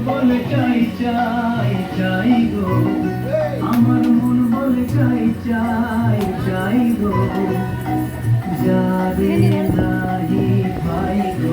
বলে চাই চাই চাই গো, আমার মন বলে চাই চাই চাই গো, যারে নাহি পাই গো।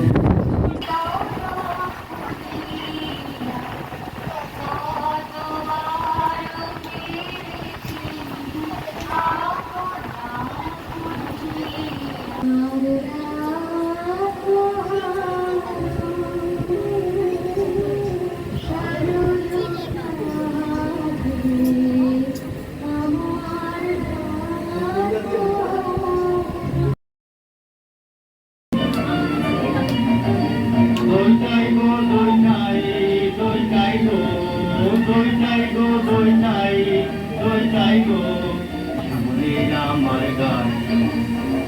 আমার গান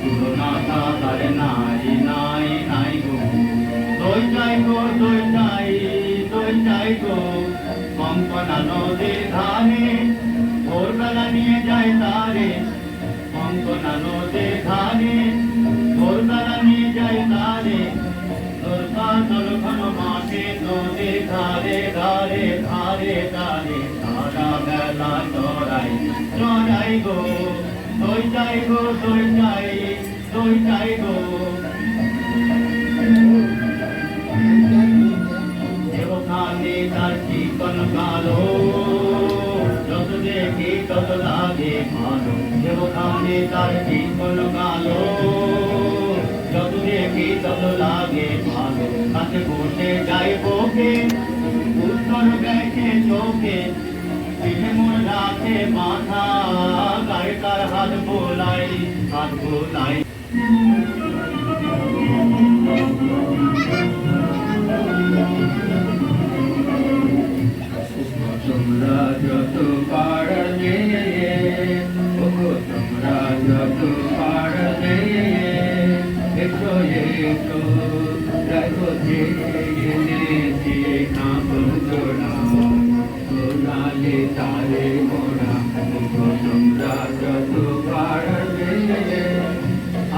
তুলনা তার নাই নাই নাই গো, দই চাই গো দই চাই গো, কঙ্কনা নদীর ধারে ভোরবেলা নিয়ে যায় তারে, কঙ্কনা নদীর ধারে ভোরবেলা নিয়ে যায় তারে, দোলকা দোলঘন মাঠে নদীর ধারে ধারে ধারে ধারে সারা বেলা চড়াই চড়াই গো, দই চাই গো দই চাই গো। দেবখানে তার চিকন কালো, যত দেখি তত লাগে ভালো, দেবখানে তার চিকন কালো, যত দেখি তত লাগে ভালো, কাছে বসে যাই বকে উত্তর গেছে চোখে, পিঠে মোর রাখে মাথা, গায়ে তার হাত বোলাই তোমরা যত পারবে, তোমরা যত পারবে, এসো এসো দেখো জেনেছি কাপড় জোড়া, সোনালি তারে মোড়া, তোমরা যত পারবে,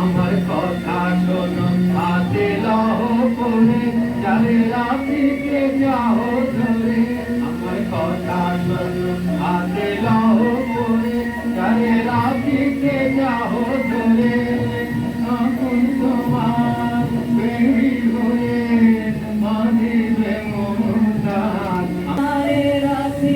আমার কথা শোনো হাতে লহ পড়ে, যারে রাত্রিকে যাও ধরে, আমার কথা শোনো হাতে লহ পড়ে, যারে রাত্রিকে যাও ধরে, তখন তোমার বেরি হয়ে বাঁধিবে মনদান, আরে রাত্রি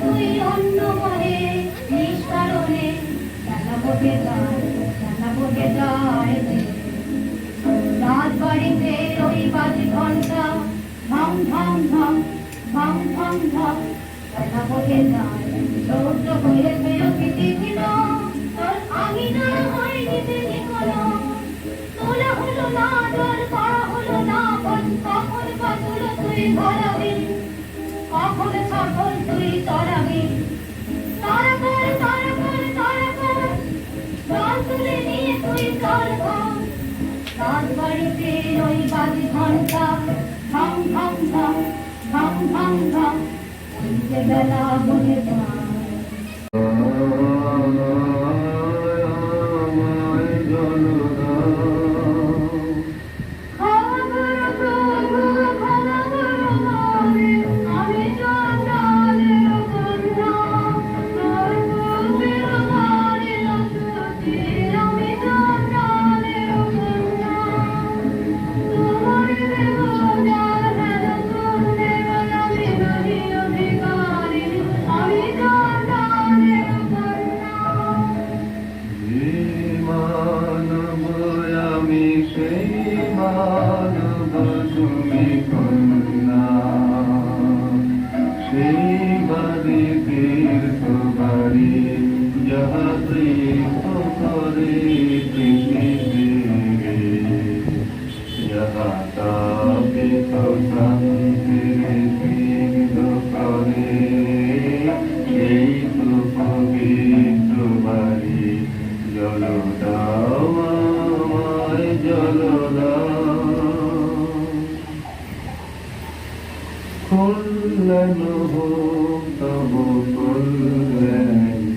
তুই অন্য মনে নিষ্কারণে খেলা বসে যায়, রাত বাড়িতে ওই বাজে ঘন্টা ঢং ঢং ঢং ঢং ঢং ঢং, খেলা বসে যায় সৌর্য হয়ে বেরোতে ছিল তোর আঙিনা হয়নি দেখি কোনো, তোলা হলো না ডর করা হলো না বল, কখন পাতুল তুই ধরাবি, কখন সফল তুই চড়াবি, তারা কর তারা কর তারা কর, জল তুলে নিয়ে তুই চল কর, রাত বাড়িতে ওই বাজে ঘন্টা ঢং ঢং ঢং ঢং ঢং ঢং, ওই বেলা বলে যায়। Kullama হোক তব কল্যাণী।